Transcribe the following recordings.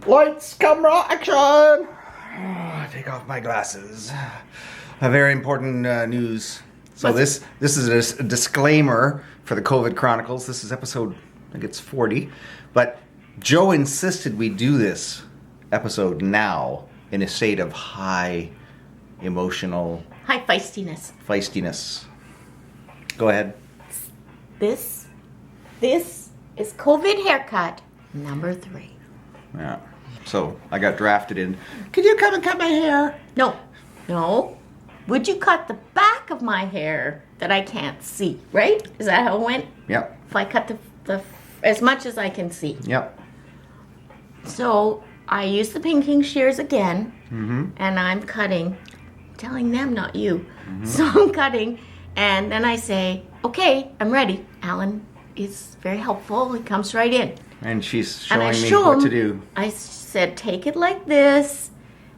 Lights, camera, action! Take off my glasses. A very important news. So this is a disclaimer for the COVID Chronicles. This is episode, I think it's 40. But Joe insisted we do this episode now in a state of high emotional... High feistiness. Go ahead. This is COVID haircut number 3. Yeah. So I got drafted in. Could you come and cut my hair? No. Would you cut the back of my hair that I can't see, right? Is that how it went? Yep. If I cut the as much as I can see. Yep. So I use the pinking shears again, Mm-hmm. and I'm cutting. I'm telling them, not you. Mm-hmm. So I'm cutting, and then I say, okay, I'm ready. Alan is very helpful. He comes right in. And she's And I showing me show what him, to do. I said, take it like this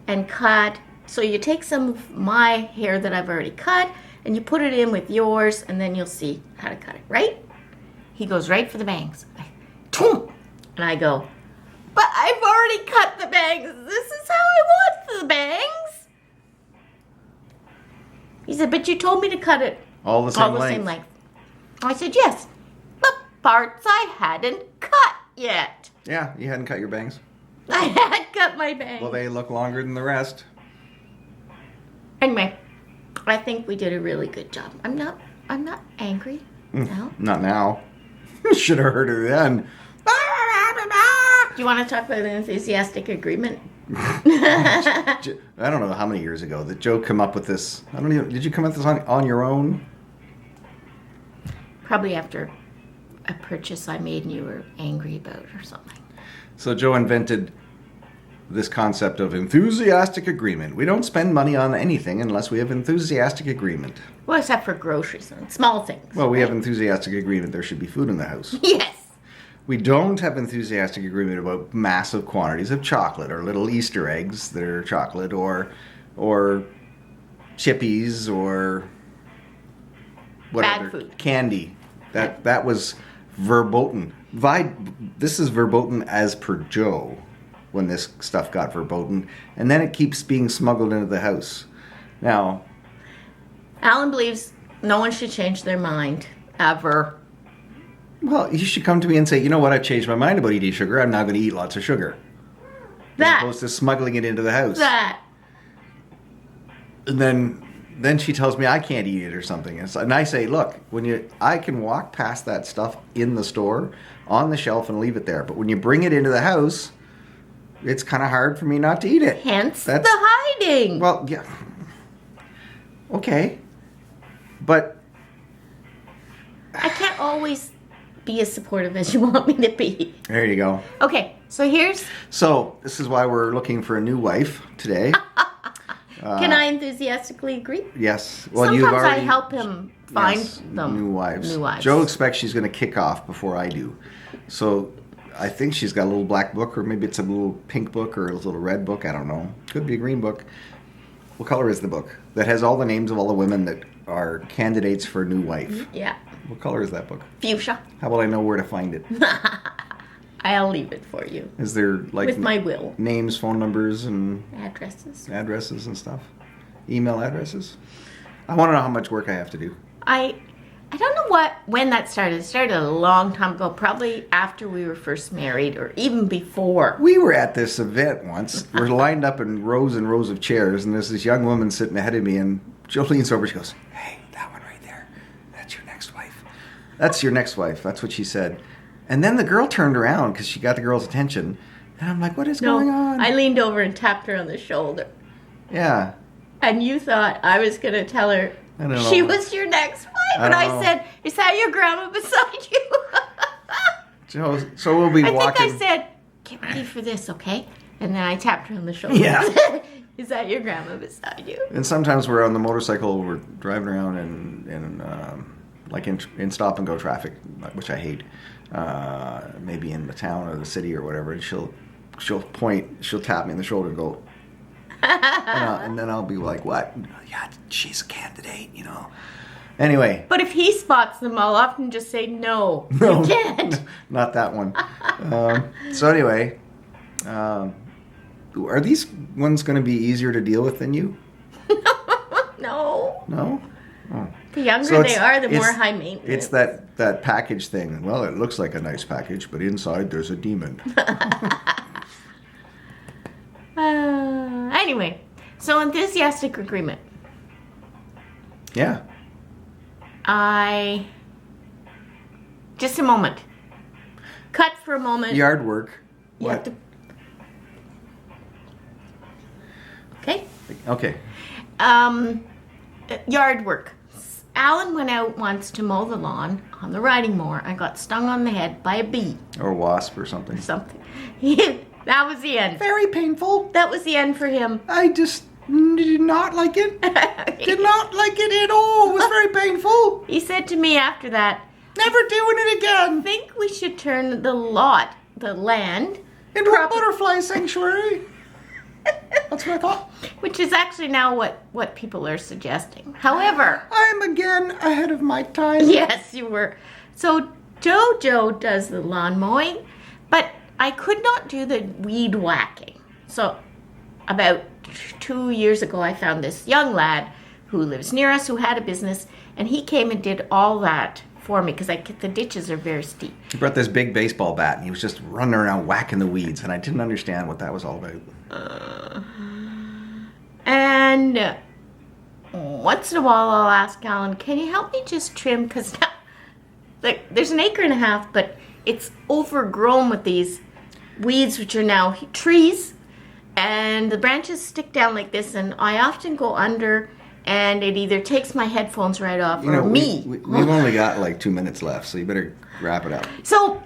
and cut. So you take some of my hair that I've already cut and you put it in with yours, and then you'll see how to cut it, right? He goes right for the bangs. And I go, but I've already cut the bangs. This is how I want the bangs. He said, but you told me to cut it All the same length. I said, yes. The parts I hadn't cut yet. Yeah, you hadn't cut your bangs. I had cut my bangs. Well, they look longer than the rest. Anyway, I think we did a really good job. I'm not angry now. Not now. Should have heard her then. Do you want to talk about an enthusiastic agreement? I don't know how many years ago that Joe come up with this. I don't even. Did you come up with this on your own? Probably after a purchase I made and you were angry about or something. So Joe invented this concept of enthusiastic agreement. We don't spend money on anything unless we have enthusiastic agreement. Well, except for groceries and small things. Well, we right? have enthusiastic agreement there should be food in the house. Yes. We don't have enthusiastic agreement about massive quantities of chocolate or little Easter eggs that are chocolate or chippies or whatever. Bad food. Candy. That was verboten. This is verboten as per Joe when this stuff got verboten. And then it keeps being smuggled into the house. Now, Alan believes no one should change their mind ever. well, you should come to me and say, you know what, I've changed my mind about eating sugar. I'm now going to eat lots of sugar. As opposed to smuggling it into the house. And then she tells me I can't eat it or something. And I say, look, I can walk past that stuff in the store, on the shelf, and leave it there. But when you bring it into the house, it's kind of hard for me not to eat it. Hence the hiding. Well, yeah. Okay. But I can't always be as supportive as you want me to be. there you go. Okay, so So this is why we're looking for a new wife today. can I enthusiastically agree? Yes. Well, Sometimes you've already I help him find them. new wives. New wives. Joe expects she's going to kick off before I do. So I think she's got a little black book, or maybe it's a little pink book or a little red book. I don't know. Could be a green book. What color is the book? That has all the names of all the women that are candidates for a new wife. Yeah. What color is that book? Fuchsia. How will I know where to find it? I'll leave it for you. Is there like With my will. names, phone numbers, and Addresses. addresses and stuff? Email addresses? I want to know how much work I have to do. I don't know when that started. It started a long time ago, probably after we were first married or even before. We were at this event once. We're lined up in rows and rows of chairs, and there's this young woman sitting ahead of me, and Joe leans over. She goes, "Hey, that one right there. That's your next wife. That's your next wife." That's what she said. And then the girl turned around because she got the girl's attention, and I'm like, "What is going on?" I leaned over and tapped her on the shoulder. Yeah. And you thought I was going to tell her I don't she know. was your next wife. I And don't I know. said, is that your grandma beside you? Joe, so we'll be I walking. think I said, get ready for this, okay? And then I tapped her on the shoulder. Yeah. Is that your grandma beside you? And sometimes we're on the motorcycle, we're driving around in stop and go traffic, which I hate. Maybe in the town or the city or whatever, and she'll tap me in the shoulder and go, and then I'll be like, what? Yeah, she's a candidate, you know. Anyway. But if he spots them, I'll often just say, no, No, you can't. not that one. So anyway, Are these ones going to be easier to deal with than you? No. No? Oh. The younger So they are, the more it's- high maintenance. It's that package thing. Well, it looks like a nice package, but inside there's a demon. Anyway, so enthusiastic agreement. Yeah. Just a moment. Cut for a moment. Yard work. You have What? to. Okay. Okay. Yard work. Alan went out once to mow the lawn on the riding mower and got stung on the head by a bee Or wasp or something. or something. That was the end. Very painful. That was the end for him. I just did not like it. Did not like it at all. It was very painful. He said to me after that, Never doing it I again. think we should turn the land, Into a butterfly sanctuary. That's what I thought. which is actually now what people are suggesting. However, I'm again ahead of my time. yes, you were. So Jojo does the lawn mowing, but I could not do the weed whacking. So about 2 years ago, I found this young lad who lives near us who had a business, and he came and did all that for me because the ditches are very steep. He brought this big baseball bat and he was just running around whacking the weeds, and I didn't understand what that was all about. And once in a while, I'll ask Alan, "Can you help me just trim?" Because there's an acre and a half, but it's overgrown with these weeds, which are now trees, and the branches stick down like this. And I often go under, and it either takes my headphones right off or me. We've only got like 2 minutes left, so you better wrap it up. So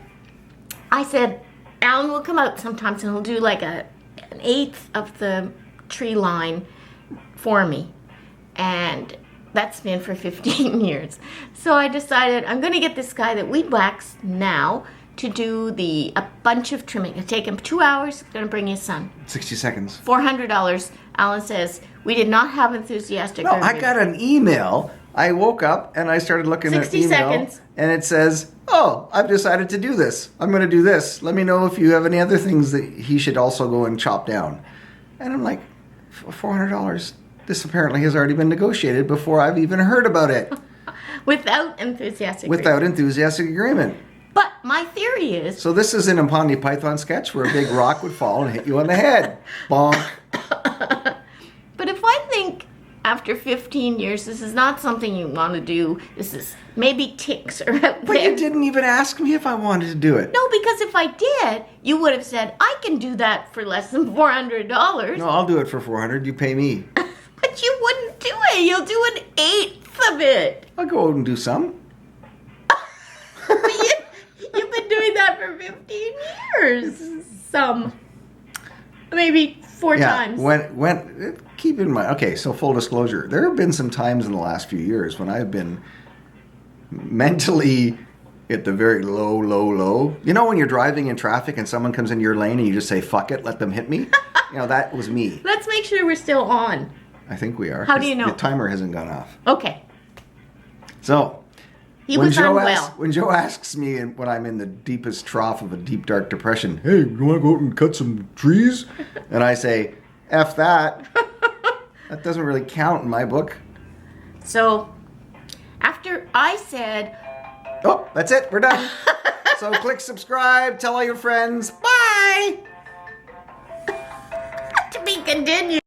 I said, Alan will come out sometimes and he'll do like an eighth of the tree line for me. And that's been for 15 years. So I decided I'm going to get this guy that weed whacks now to do a bunch of trimming. It'll take him 2 hours. Going to bring his son. 60 seconds. $400. Alan says, we did not have enthusiastic. No, I agreement. got an email. I woke up and I started looking at 60 email. seconds. And it says, "Oh, I've decided to do this. I'm going to do this. Let me know if you have any other things that he should also go and chop down." And I'm like, $400? This apparently has already been negotiated before I've even heard about it. Without enthusiastic. Without enthusiastic agreement. But my theory is, So this is an Monty Python sketch where a big rock would fall and hit you on the head. Bonk. but if I think after 15 years, this is not something you want to do. This is maybe ticks are out But there. you didn't even ask me if I wanted to do it. No, because if I did, you would have said, I can do that for less than $400. No, I'll do it for $400. You pay me. But you wouldn't do it. You'll do an eighth of it. I'll go out and do some. You've been doing that for 15 years. Maybe four times. When keep in mind. Okay, so full disclosure, there have been some times in the last few years when I've been mentally at the very low. You know when you're driving in traffic and someone comes into your lane and you just say "fuck it," let them hit me. That was me. Let's make sure we're still on. I think we are. How do you 'cause know? The timer hasn't gone off. Okay. So He was unwell. when Joe asks me when I'm in the deepest trough of a deep dark depression, "Hey, you want to go out and cut some trees?" And I say, "F that." That doesn't really count in my book. So after I said, Oh, that's it. We're done. So click subscribe. Tell all your friends. Bye. to be continued.